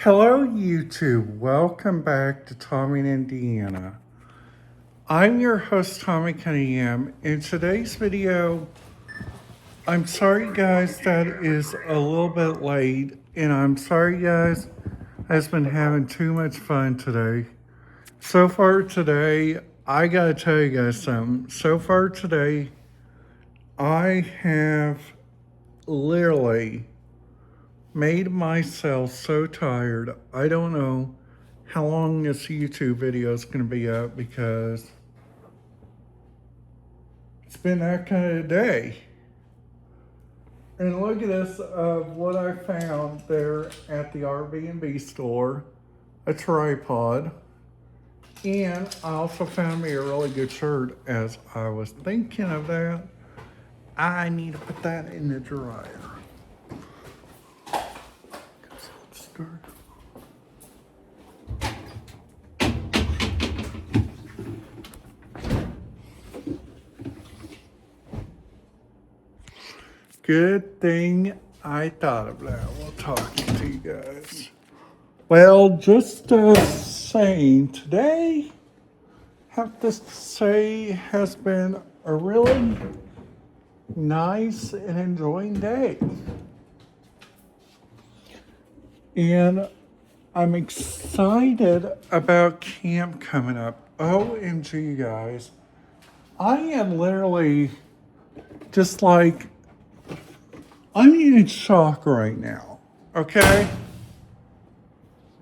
Hello, YouTube. Welcome back to Tommy in Indiana. I'm your host, Tommy Cunningham. In today's video, I'm sorry, guys, that is a little bit late. And I'm sorry, guys, I've been having too much fun today. So far today, I gotta tell you guys something. So far today, I have literally made myself so tired. I don't know how long this YouTube video is going to be up because it's been that kind of day. And look at this of what I found there at the Airbnb store, a tripod. And I also found me a really good shirt. As I was thinking of that, I need to put that in the dryer. Good thing I thought of that while talking to you guys. Well, just saying, today, have to say, has been a really nice and enjoying day. And I'm excited about camp coming up. OMG, guys. I am literally just like, I'm in shock right now, okay?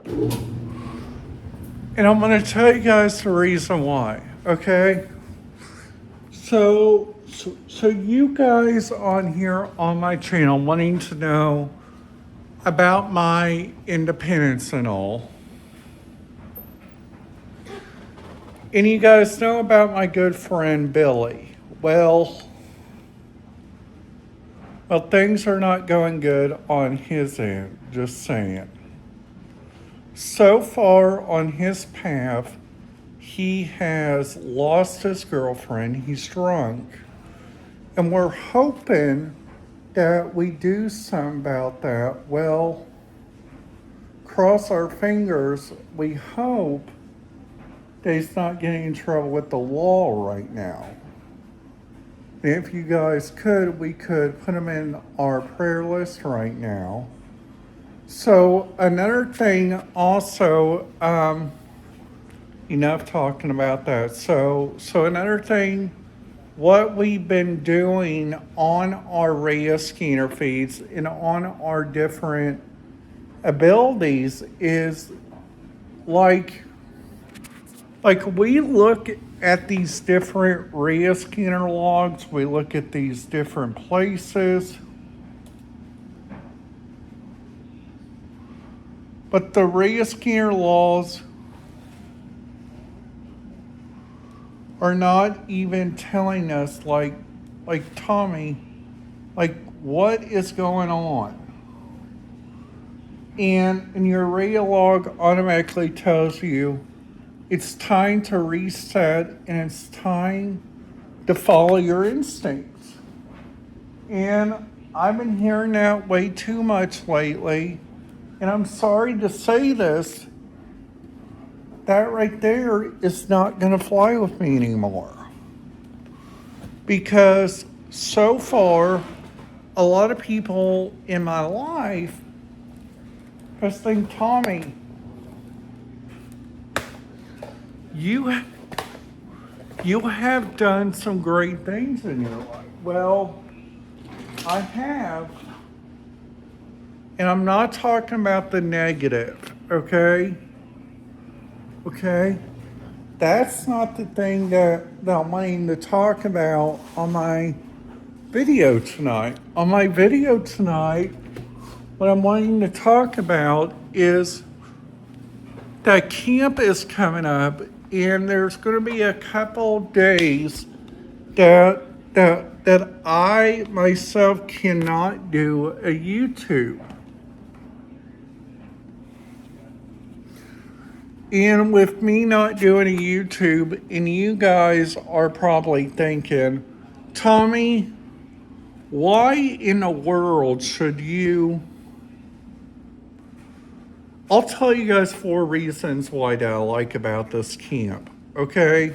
And I'm going to tell you guys the reason why, okay? So you guys on here on my channel wanting to know about my independence and all. And you guys know about my good friend Billy. Well, things are not going good on his end, just saying. So far on his path, he has lost his girlfriend. He's drunk. And we're hoping that we do something about that. Well, cross our fingers. We hope that he's not getting in trouble with the law right now. If you guys could, we could put him in our prayer list right now. So another thing also, enough talking about that. So another thing, what we've been doing on our radio scanner feeds and on our different abilities is like we look at these different RIA scanner logs, we look at these different places, but the RIA scanner laws are not even telling us like Tommy, like what is going on. And your RIA log automatically tells you it's time to reset and it's time to follow your instincts. And I've been hearing that way too much lately. And I'm sorry to say this, that right there is not going to fly with me anymore. Because so far, a lot of people in my life just think, Tommy, you have done some great things in your life. Well, I have. And I'm not talking about the negative, okay? Okay? That's not the thing that I'm wanting to talk about on my video tonight. On my video tonight, what I'm wanting to talk about is that camp is coming up, and there's going to be a couple days that I myself cannot do a YouTube. And with me not doing a YouTube, and you guys are probably thinking, Tommy, why in the world should you I'll tell you guys 4 reasons why that I like about this camp, okay?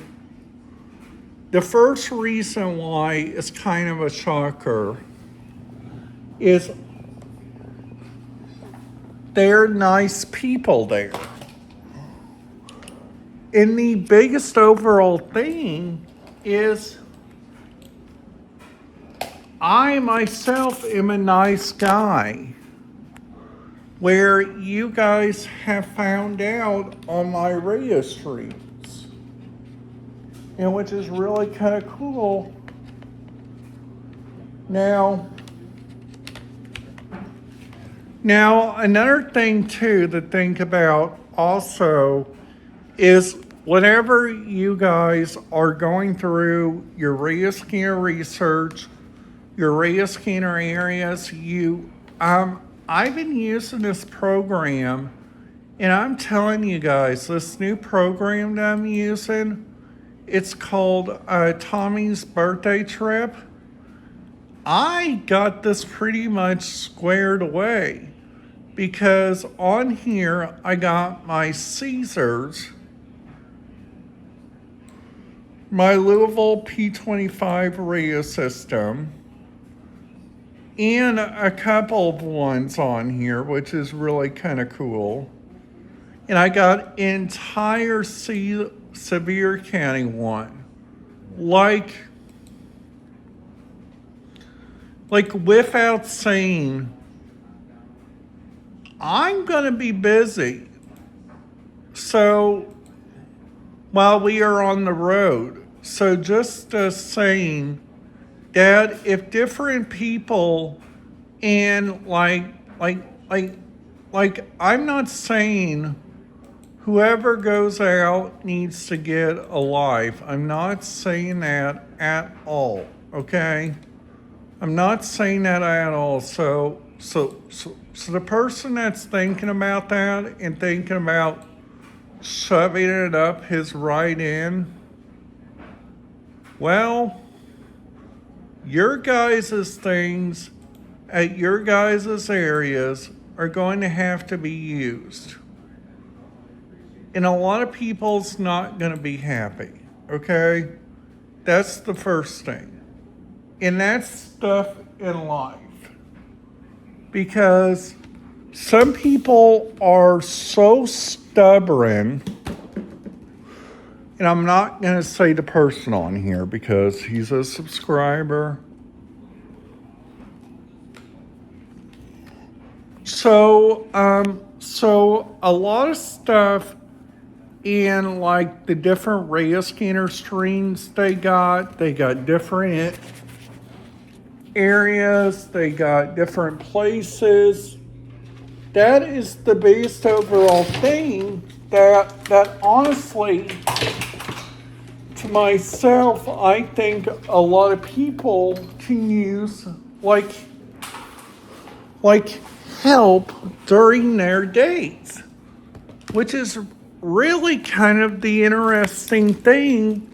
The first reason why is kind of a shocker is they're nice people there. And the biggest overall thing is I myself am a nice guy, where you guys have found out on my radio streams, and which is really kind of cool. Now another thing too to think about also is whenever you guys are going through your radio scanner research, your radio scanner areas, I've been using this program, and I'm telling you guys, this new program that I'm using, it's called Tommy's Birthday Trip. I got this pretty much squared away because on here I got my Caesars, my Louisville P25 radio system, and a couple of ones on here, which is really kind of cool. And I got entire Sevier County one, like without saying, I'm gonna be busy. So while we are on the road, so just saying that if different people and like I'm not saying whoever goes out needs to get a life. I'm not saying that at all, okay? I'm not saying that at all. So the person that's thinking about that and thinking about shoving it up his right end, well, your guys' things at your guys' areas are going to have to be used. And a lot of people's not going to be happy, okay? That's the first thing. And that's stuff in life. Because some people are so stubborn, and I'm not going to say the person on here because he's a subscriber. So a lot of stuff in like the different radio scanner streams they got different areas, they got different places. That is the biggest overall thing that honestly, to myself, I think a lot of people can use like help during their days, which is really kind of the interesting thing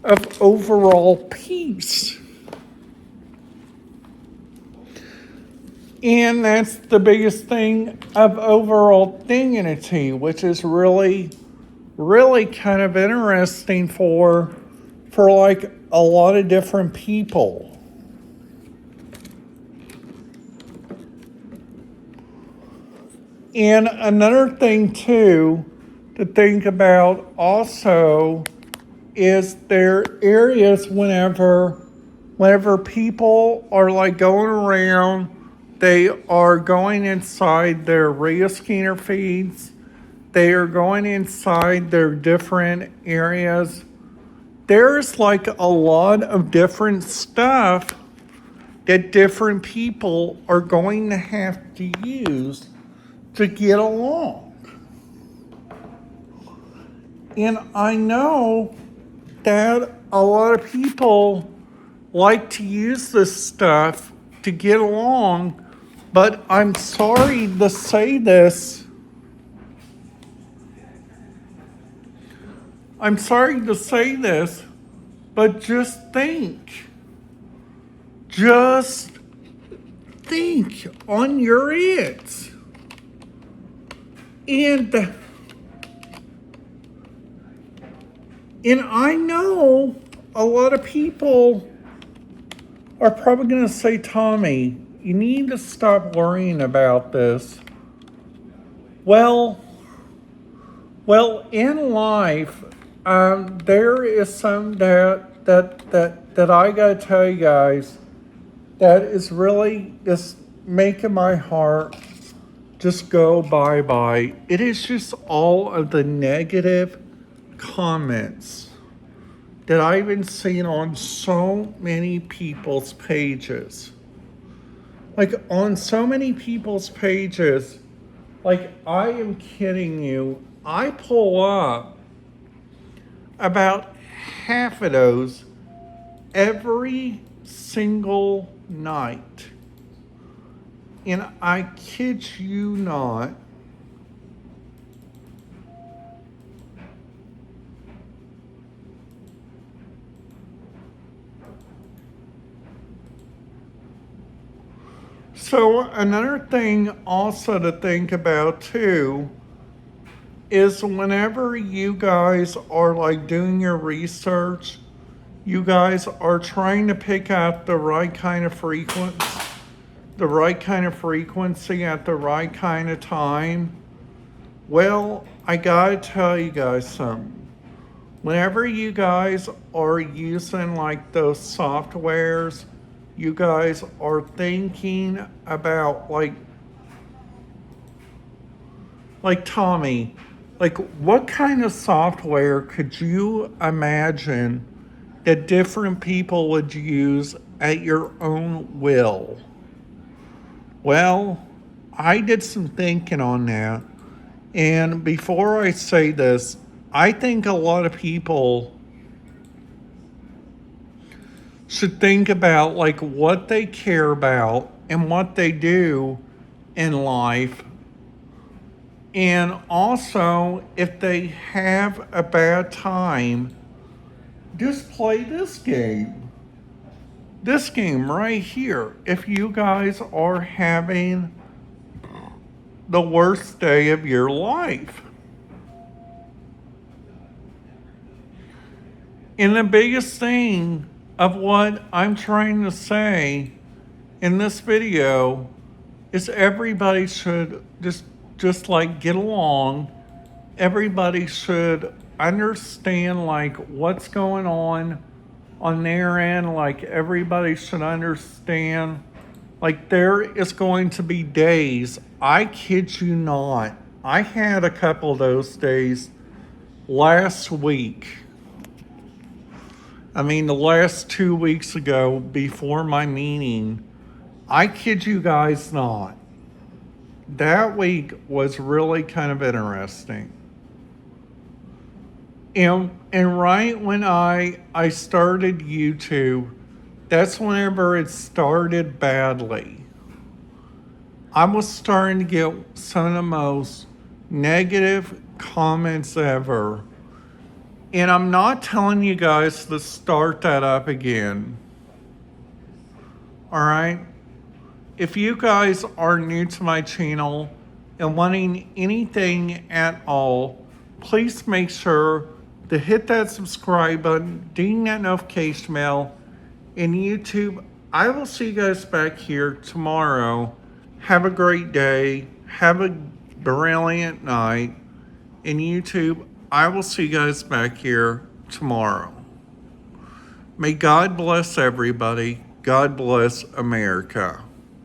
of overall peace. And that's the biggest thing of overall dignity, which is really, really kind of interesting for like a lot of different people. And another thing too to think about also is there areas whenever people are like going around, they are going inside their radio scanner feeds, they are going inside their different areas. There's like a lot of different stuff that different people are going to have to use to get along. And I know that a lot of people like to use this stuff to get along, but I'm sorry to say this. But just think. Just think on your ends. And I know a lot of people are probably going to say, Tommy, you need to stop worrying about this. Well, in life, there is some that I gotta tell you guys that is really just making my heart just go bye. It is just all of the negative comments that I've been seeing on so many people's pages. Like on so many people's pages, like I am kidding you, I pull up about half of those every single night. And I kid you not, so another thing also to think about too is whenever you guys are like doing your research, you guys are trying to pick out the right kind of frequency, at the right kind of time. Well, I gotta tell you guys something. Whenever you guys are using like those softwares, you guys are thinking about like Tommy, like what kind of software could you imagine that different people would use at your own will? Well, I did some thinking on that. And before I say this, I think a lot of people should think about like what they care about and what they do in life. And also, if they have a bad time, just play this game. This game right here. If you guys are having the worst day of your life. And the biggest thing of what I'm trying to say in this video is everybody should just like get along. Everybody should understand like what's going on their end. Like everybody should understand like there is going to be days, I kid you not, I had a couple of those days last week. I mean, the last 2 weeks ago before my meeting, I kid you guys not. That week was really kind of interesting. And right when I started YouTube, that's whenever it started badly. I was starting to get some of the most negative comments ever. And I'm not telling you guys to start that up again. All right? If you guys are new to my channel and wanting anything at all, please make sure to hit that subscribe button, ding that notification bell. In YouTube, I will see you guys back here tomorrow. Have a great day. Have a brilliant night. In YouTube, I will see you guys back here tomorrow. May God bless everybody. God bless America.